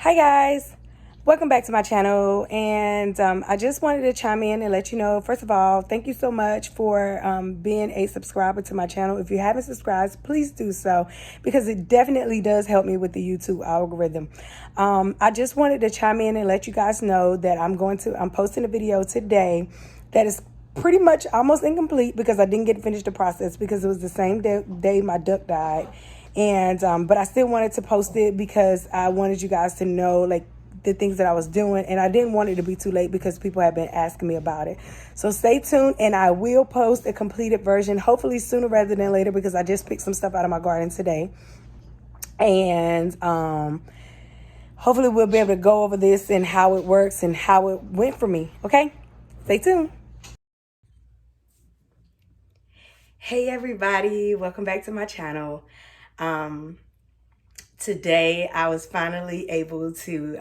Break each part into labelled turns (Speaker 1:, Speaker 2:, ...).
Speaker 1: Hi guys, welcome back to my channel, and I just wanted to chime in and let you know, first of all, thank you so much for being a subscriber to my channel. If you haven't subscribed, please do so, because it definitely does help me with the YouTube algorithm. I just wanted to chime in and let you guys know that I'm posting a video today that is pretty much almost incomplete because I didn't get to finish the process because it was the same day my duck died. And but I still wanted to post it because I wanted you guys to know like the things that I was doing, and I didn't want it to be too late because people have been asking me about it. So stay tuned, and I will post a completed version hopefully sooner rather than later, because I just picked some stuff out of my garden today. And hopefully we'll be able to go over this and how it works and how it went for me. Okay, stay tuned. Hey everybody, welcome back to my channel. Today I was finally able to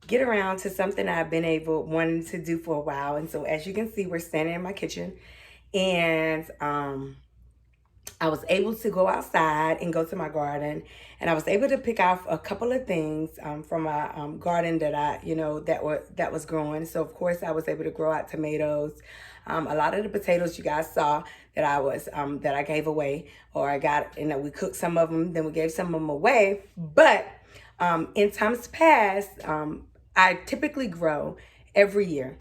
Speaker 1: get around to something I've been wanting to do for a while. And so as you can see, we're standing in my kitchen, and I was able to go outside and go to my garden, and I was able to pick out a couple of things from my garden that that was growing. So of course I was able to grow out tomatoes. A lot of the potatoes you guys saw that I gave away, or I got, we cooked some of them, then we gave some of them away. But in times past, I typically grow every year.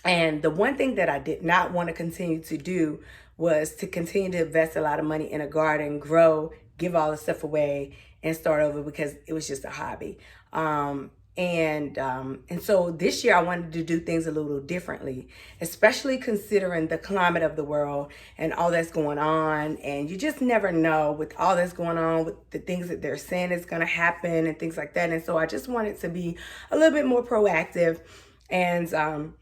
Speaker 1: And the one thing that I did not want to continue to do was to continue to invest a lot of money in a garden, grow, give all the stuff away, and start over, because it was just a hobby. And so this year I wanted to do things a little differently, especially considering the climate of the world and all that's going on. And you just never know with all that's going on, with the things that they're saying is going to happen and things like that. And so I just wanted to be a little bit more proactive and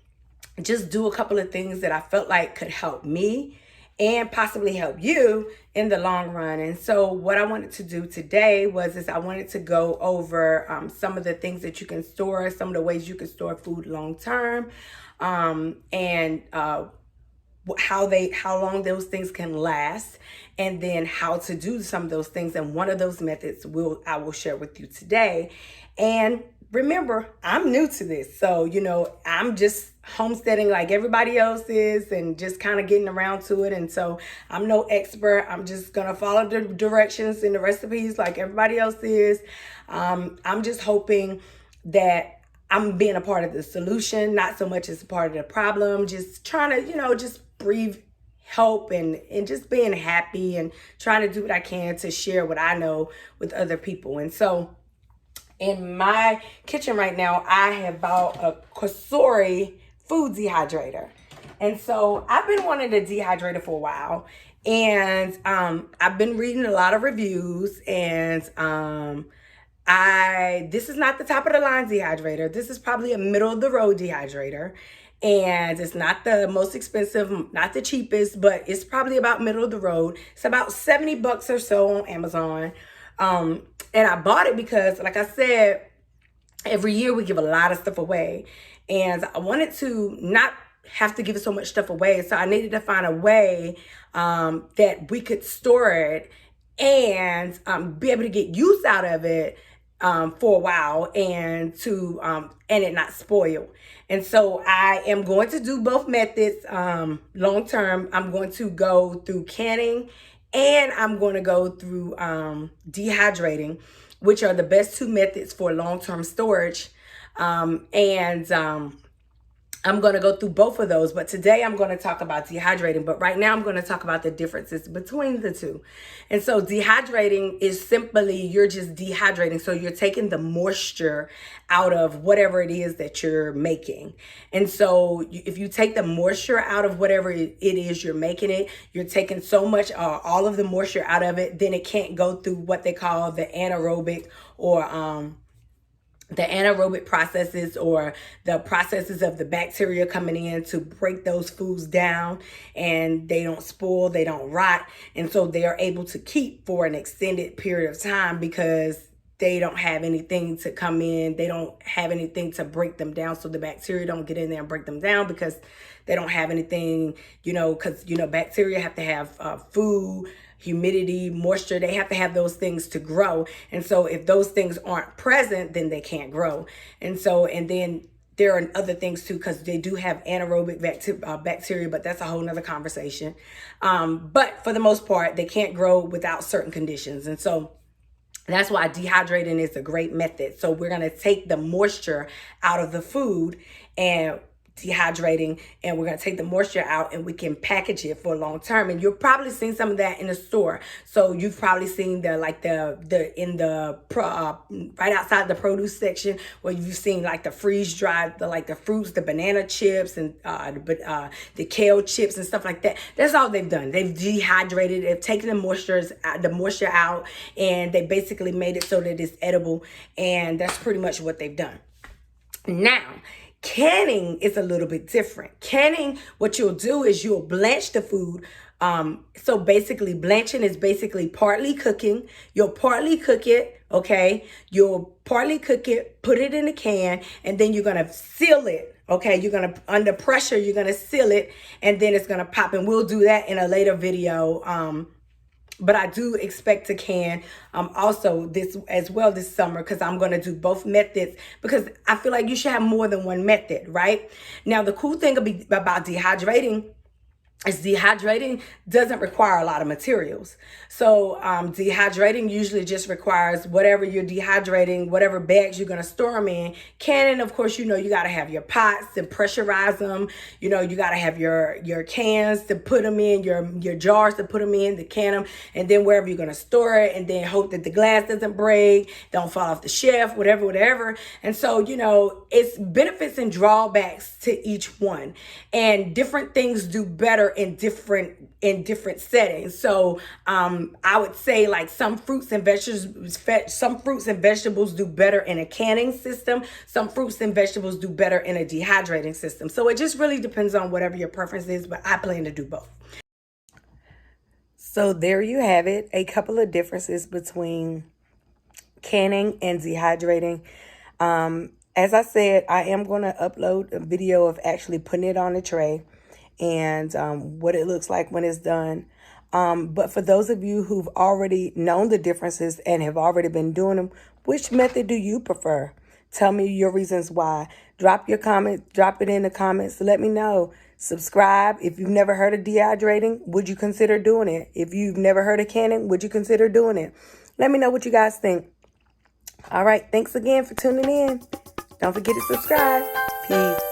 Speaker 1: just do a couple of things that I felt like could help me and possibly help you in the long run. And so what I wanted to do today is I wanted to go over some of the things that you can store, some of the ways you can store food long term, and how long those things can last, and then how to do some of those things. And one of those methods I will share with you today. And remember, I'm new to this, so I'm just homesteading like everybody else is, and just kind of getting around to it. And so I'm no expert. I'm just gonna follow the directions and the recipes like everybody else is. I'm just hoping that I'm being a part of the solution, not so much as a part of the problem. Just trying to, just breathe help and just being happy and trying to do what I can to share what I know with other people. And so in my kitchen right now, I have bought a Kosori food dehydrator. And so I've been wanting a dehydrator for a while. And I've been reading a lot of reviews, and this is not the top of the line dehydrator. This is probably a middle of the road dehydrator. And it's not the most expensive, not the cheapest, but it's probably about middle of the road. It's about $70 or so on Amazon. And I bought it because, like I said, every year we give a lot of stuff away. And I wanted to not have to give so much stuff away. So I needed to find a way that we could store it and be able to get use out of it for a while, and it not spoil. And so I am going to do both methods long term. I'm going to go through canning, and I'm going to go through dehydrating, which are the best two methods for long-term storage. I'm going to go through both of those, but today I'm going to talk about dehydrating. But right now I'm going to talk about the differences between the two. And so dehydrating is simply, you're just dehydrating. So you're taking the moisture out of whatever it is that you're making. And so if you take the moisture out of whatever it is you're making it, you're taking so much, all of the moisture out of it, then it can't go through what they call the anaerobic processes, or the processes of the bacteria coming in to break those foods down, and they don't spoil, they don't rot. And so they are able to keep for an extended period of time because they don't have anything to come in. They don't have anything to break them down. So the bacteria don't get in there and break them down because they don't have anything, because, bacteria have to have food, humidity, moisture. They have to have those things to grow. And so if those things aren't present, then they can't grow. And so, and then there are other things too, because they do have anaerobic bacteria, but that's a whole nother conversation. But for the most part, they can't grow without certain conditions. And so that's why dehydrating is a great method. So we're going to take the moisture out of the food and dehydrating, and we're going to take the moisture out and we can package it for long term. And you've probably seen some of that in the store. So you've probably seen right outside the produce section, where you've seen like the freeze dried, the fruits, the banana chips, and the kale chips and stuff like that. That's all they've done. They've dehydrated. They've taken the moisture out, and they basically made it so that it's edible. And that's pretty much what they've done. Now, canning is a little bit different. Canning, what you'll do is you'll blanch the food. So basically, blanching is basically partly cooking. You'll partly cook it, okay? You'll partly cook it, put it in a can, and then you're going to seal it, okay? You're going to, under pressure, you're going to seal it, and then it's going to pop. And we'll do that in a later video. But I do expect to can also this summer, because I'm going to do both methods, because I feel like you should have more than one method, right? Now, the cool thing about dehydrating is dehydrating doesn't require a lot of materials. So dehydrating usually just requires whatever you're dehydrating, whatever bags you're going to store them in. Canning, of course, you got to have your pots and pressurize them. You got to have your cans to put them in, your jars to put them in, to can them, and then wherever you're going to store it, and then hope that the glass doesn't break, don't fall off the shelf, whatever. And so, it's benefits and drawbacks to each one, and different things do better in different settings. So I would say, like, some fruits and vegetables do better in a canning system. Some fruits and vegetables do better in a dehydrating system. So it just really depends on whatever your preference is, but I plan to do both. So there you have it, a couple of differences between canning and dehydrating. As I said, I am going to upload a video of actually putting it on a tray and what it looks like when it's done. But for those of you who've already known the differences and have already been doing them, which method do you prefer? Tell me your reasons why. Drop your comment, drop it in the comments. Let me know. Subscribe. If you've never heard of dehydrating, would you consider doing it? If you've never heard of canning, would you consider doing it? Let me know what you guys think. All right. Thanks again for tuning in. Don't forget to subscribe. Peace.